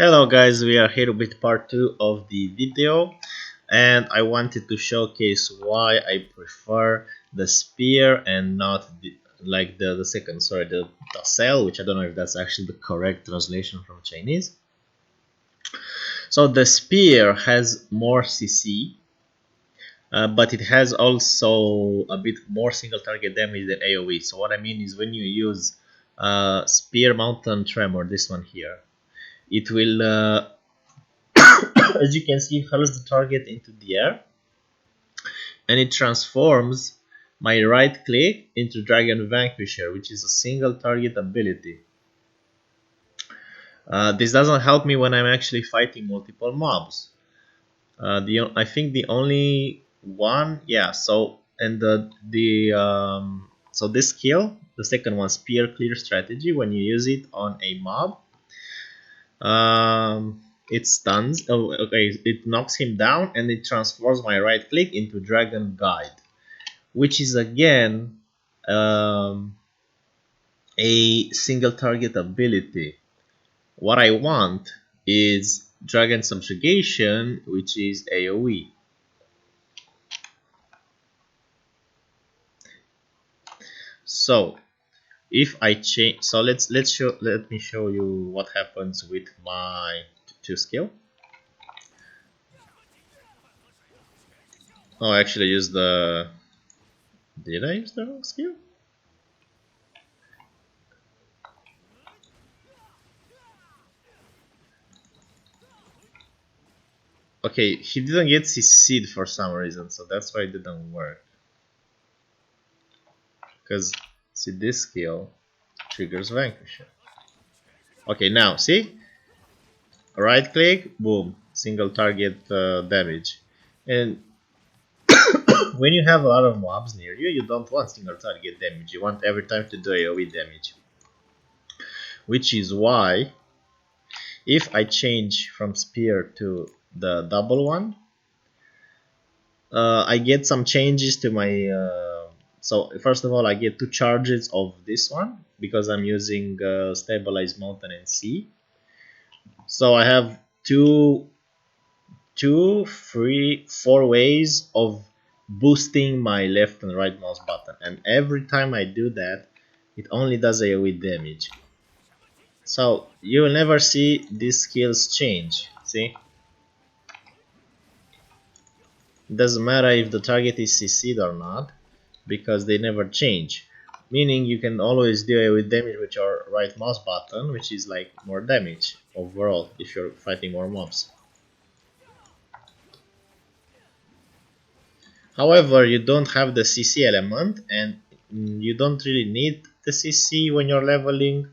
Hello guys, we are here with part 2 of the video, and I wanted to showcase why I prefer the spear and not the second, sorry, the tassel, which I don't know if that's actually the correct translation from Chinese. So the spear has more CC, but it has also a bit more single target damage than AoE. So what I mean is when you use Spear Mountain Tremor, this one here, it will as you can see, hurls the target into the air, and it transforms my right click into Dragon Vanquisher, which is a single target ability. This doesn't help me when I'm actually fighting multiple mobs. I think the only one, yeah. So and so this skill, the second one, Spear Clear Strategy, when you use it on a mob, it stuns. Oh, okay, it knocks him down, and it transforms my right click into Dragon Guide, which is again a single target ability. What I want is Dragon Subjugation, which is AoE. So if I change, so let me show you what happens with my two skill. Oh, I actually used the. Did I use the wrong skill? Okay, he didn't get CC'd for some reason, so that's why it didn't work. Because, see, this skill triggers Vanquisher. Okay, now, see? Right click, boom, single target damage. And when you have a lot of mobs near you, you don't want single target damage. You want every time to do AoE damage. Which is why, if I change from Spear to the double one, I get some changes to my so first of all, I get 2 charges of this one because I'm using Stabilize Mountain and Sea. So I have two, 3, 4 ways of boosting my left and right mouse button, and every time I do that, it only does AoE damage. So you will never see these skills change. See? It doesn't matter if the target is CC'd or not, because they never change. Meaning you can always do AoE damage with your right mouse button, which is like more damage overall if you're fighting more mobs. However, you don't have the CC element, and you don't really need the CC when you're leveling.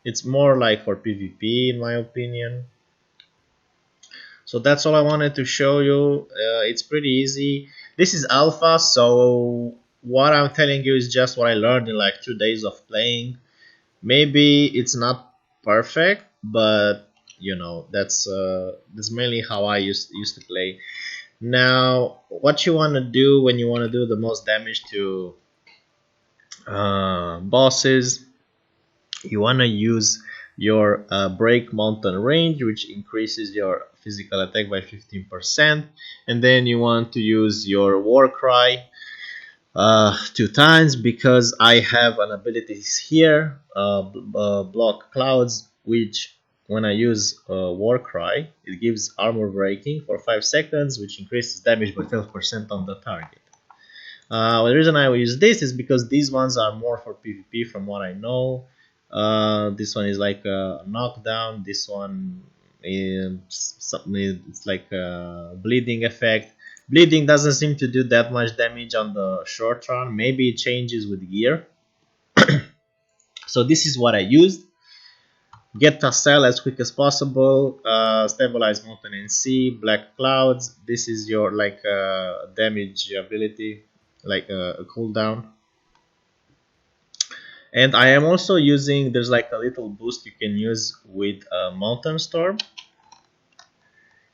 It's more like for PvP in my opinion. So that's all I wanted to show you. It's pretty easy. This is alpha, so what I'm telling you is just what I learned in like 2 days of playing. Maybe it's not perfect, but you know, that's mainly how I used to play. Now, what you want to do when you want to do the most damage to bosses, you want to use your break mountain range, which increases your physical attack by 15%, and then you want to use your war cry 2 times, because I have an ability here, block clouds, which when I use war cry, it gives armor breaking for 5 seconds, which increases damage by 12% on the target. The reason I will use this is because these ones are more for PvP from what I know. This one is like a knockdown. This one is something, it's like a bleeding effect. Bleeding doesn't seem to do that much damage on the short run. Maybe it changes with gear. So this is what I used. Get Tassel as quick as possible. Stabilize Mountain and Sea. Black Clouds. This is your like damage ability, like a cooldown. And I am also using, there's like a little boost you can use with Mountain Storm.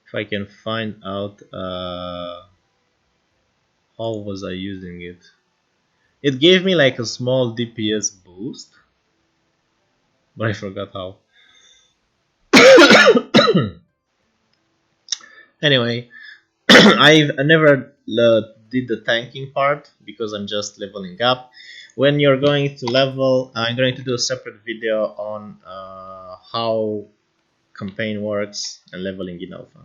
If I can find out how was I using it. It gave me like a small DPS boost, but I forgot how. Anyway, I never did the tanking part because I'm just leveling up. When you're going to level, I'm going to do a separate video on how campaign works and leveling in alpha.